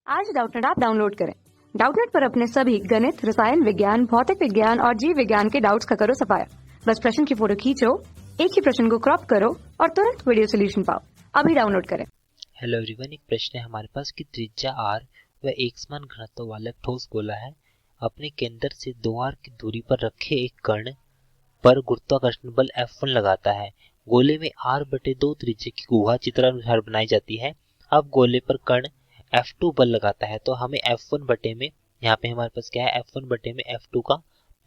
आज Doubtnut app download करें। Doubtnut पर अपने सभी गणित, रसायन विज्ञान, भौतिक विज्ञान और जीव विज्ञान के डाउट्स का करो सफाया। बस प्रश्न की फोटो खींचो, एक ही प्रश्न को क्रॉप करो और तुरंत वीडियो सोल्यूशन पाओ। अभी डाउनलोड करें। हेलो एवरीवन, एक प्रश्न है हमारे पास कि त्रिज्या r व एकसमान घनत्व वाला ठोस गोला है। अपने केंद्र से 2r की दूरी पर रखे एक कण पर गुरुत्वाकर्षण बल F1 लगाता है। गोले में r/2 त्रिज्या की गुहा चित्रानुसार बनाई जाती है। अब गोले पर कण F2 बल लगाता है, तो हमें F1 बटे में, यहाँ पे हमारे पास क्या है, F1 बटे में F2 का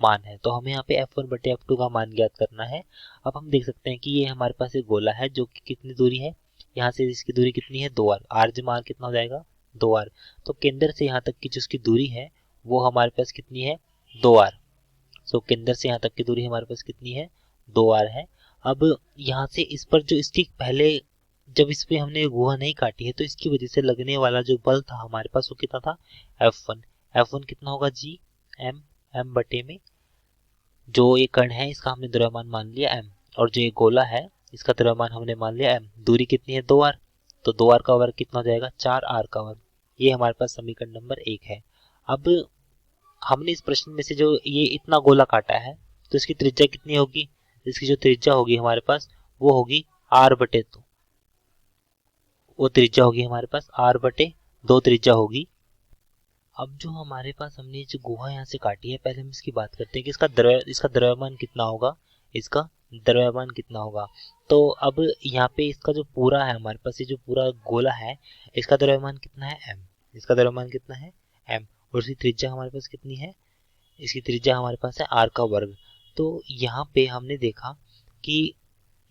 मान है, तो हमें यहाँ पे F1 बटे F2 का मान ज्ञात करना है। अब हम देख सकते हैं कि ये हमारे पास एक गोला है जो कि कितनी दूरी है, यहाँ से इसकी दूरी कितनी है, 2r। r जमा r कितना हो जाएगा, 2r। तो केंद्र से यहाँ तक की जो उसकी दूरी है वो हमारे पास कितनी है, 2r। सो केंद्र से यहाँ तक की दूरी हमारे पास कितनी है, 2r है। अब यहाँ से इस पर जो इसकी पहले जब इस पे हमने गुहा नहीं काटी है तो इसकी वजह से लगने वाला जो बल था हमारे पास वो कितना था, F1। F1 कितना होगा, G m बटे में जो ये कण है इसका हमने द्रव्यमान मान लिया m, और जो ये गोला है इसका द्रव्यमान हमने मान लिया m। दूरी कितनी है, 2r, तो 2r का वर्ग कितना हो जाएगा, 4r का वर्ग। ये हमारे पास समीकरण नंबर 1 है। अब हमने इस प्रश्न में से जो ये इतना गोला काटा है तो इसकी त्रिज्या कितनी होगी, इसकी जो त्रिज्या होगी हमारे पास वो होगी r/2। वो त्रिज्या होगी हमारे पास r/2 त्रिज्या होगी। अब जो हमारे पास हमने जो गुहा यहाँ से काटी है, पहले हम इसकी बात करते हैं कि इसका द्रव्यमान कितना होगा, इसका द्रव्यमान कितना होगा। तो अब यहाँ पे इसका जो पूरा है हमारे पास, ये जो पूरा गोला है इसका द्रव्यमान कितना है, m। इसका द्रव्यमान कितना है, m, और इसकी त्रिज्या हमारे पास कितनी है, इसकी त्रिज्या हमारे पास है r का वर्ग। तो यहाँ पे हमने देखा कि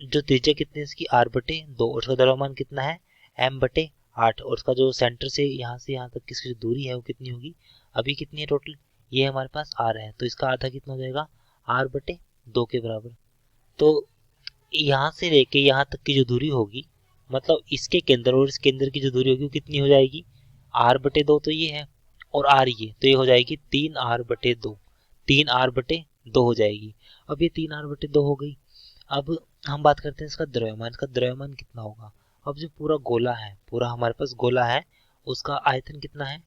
जो त्रिज्या कितनी है इसकी, r/2, और उसका द्रव्यमान कितना है, m/8, और उसका जो सेंटर से यहाँ तक की इसकी जो दूरी है वो कितनी होगी, अभी कितनी है टोटल, ये हमारे पास r है, तो इसका आधा कितना हो जाएगा, r/2 के बराबर। तो यहाँ से लेके यहाँ तक की जो दूरी होगी, मतलब इसके केंद्र और इस केंद्र की जो दूरी होगी वो कितनी हो जाएगी, r/2 तो ये है और r ये, तो ये हो जाएगी 3r/2, 3r/2 हो जाएगी। अब ये 3r/2 हो गई। अब हम बात करते हैं इसका द्रव्यमान। इसका द्रव्यमान कितना होगा, अब जो पूरा गोला है, पूरा हमारे पास गोला है, उसका आयतन कितना है,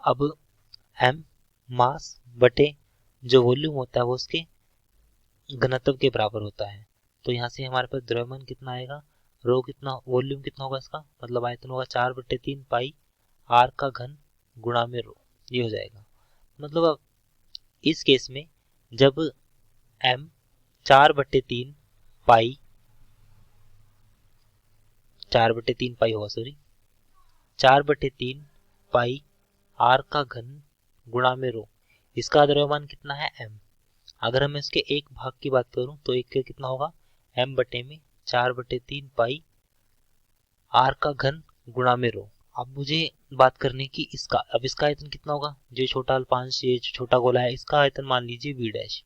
अब m मास बटे जो वॉल्यूम होता है वो उसके घनत्व के बराबर होता है। तो यहाँ से हमारे पास द्रव्यमान कितना आएगा, रो कितना, वॉल्यूम कितना होगा इसका, मतलब आयतन होगा 4/3 पाई r का घन गुणा में रो, ये हो जाएगा। मतलब अब इस केस में जब m 4/3 पाई 4/3 पाई होगा, सॉरी 4/3 पाई r का घन गुणा में रो, इसका द्रव्यमान कितना है, m। अगर हम इसके एक भाग की बात करूं तो एक का कितना होगा, m बटे में 4/3 पाई r का घन गुणा में रो। अब मुझे बात करने की इसका, अब इसका आयतन कितना होगा, जो छोटा अल्पांश, ये छोटा गोला है, इसका आयतन मान लीजिए v',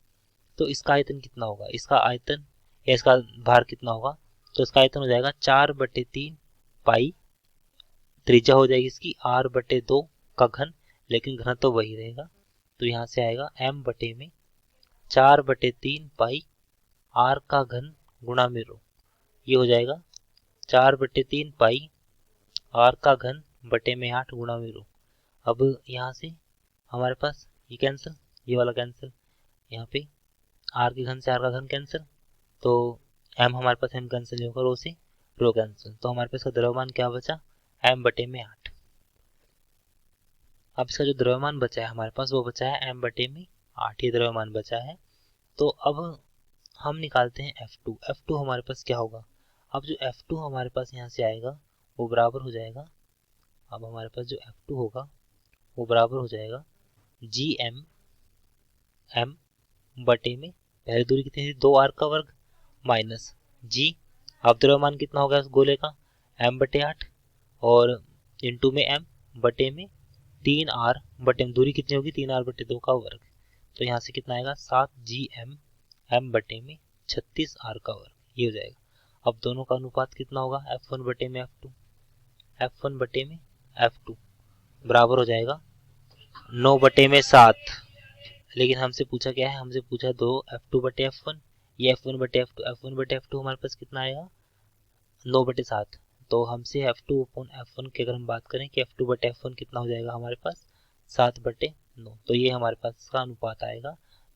तो इसका आयतन कितना होगा, इसका आयतन या इसका भार कितना होगा, तो इसका आयतन हो जाएगा 4/3 पाई, त्रिज्या हो जाएगी इसकी r/2 का घन, लेकिन घनत्व तो वही रहेगा, तो यहाँ से आएगा m बटे में 4/3 पाई r का घन गुणा में रो, ये हो जाएगा 4/3 पाई r का घन बटे में 8 गुणा में रो। अब यहाँ से हमारे पास ये कैंसिल, ये वाला कैंसिल, यहाँ पे r के घन से r का घन कैंसिल, तो m हमारे पास m कैंसिल होगा, रो से रो कैंसिल, तो हमारे पास का द्रव्यमान क्या बचा, m बटे में 8। अब इसका जो द्रव्यमान बचा है हमारे पास वो बचा है m बटे में 8, ये द्रव्यमान बचा है। तो अब हम निकालते हैं F2। F2 हमारे पास क्या होगा, अब जो F2 हमारे पास यहाँ से आएगा वो बराबर हो जाएगा, अब हमारे पास जो F2 होगा वो बराबर हो जाएगा Gm m बटे में, पहली दूरी कितनी थी, 2r का वर्ग माइनस g, अब द्रव्यमान कितना होगा इस गोले का, m/8, और इंटू में m बटे में 3r बटे में, दूरी कितनी होगी, 3r/2 का वर्ग, तो यहाँ से कितना आएगा, 7Gm m बटे में 36r का वर्ग, ये हो जाएगा। अब दोनों का अनुपात कितना होगा, F1 बटे में F2, F1 बटे में F2 बराबर हो जाएगा 9 बटे में 7। लेकिन हमसे पूछा क्या है, हमसे पूछा 2 F2 बटे F1, ये F1 बटे F2, F1 बटे F2 हमारे पास कितना आएगा, 9/7, तो हमसे F2/F1 की अगर हम बात करें कि F2/F1 कितना हो जाएगा हमारे पास 7/9, तो ये हमारे पास इसका अनुपात आएगा।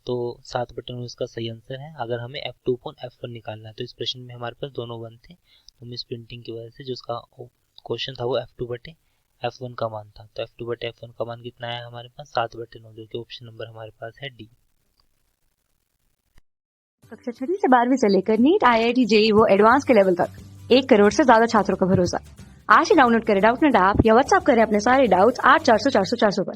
तो 7/9 इसका सही आंसर है अगर हमें F2/F1 निकालना है। तो इस प्रश्न में हमारे पास दोनों 1 थे, तो मिस प्रिंटिंग की वजह से जो उसका क्वेश्चन था वो F2/F1 का मान था। तो F2/F1 का मान कितना है हमारे पास 7/9, जो कि ऑप्शन नंबर हमारे पास है डी। कक्षा 6 से 12वीं से लेकर नीट, IIT, JEE वो एडवांस के लेवल तक 1 करोड़ से ज्यादा छात्रों का भरोसा। आज ही डाउनलोड करें डाउटनेट ऐप या व्हाट्सएप करें अपने सारे डाउट्स 8400 400 400 पर।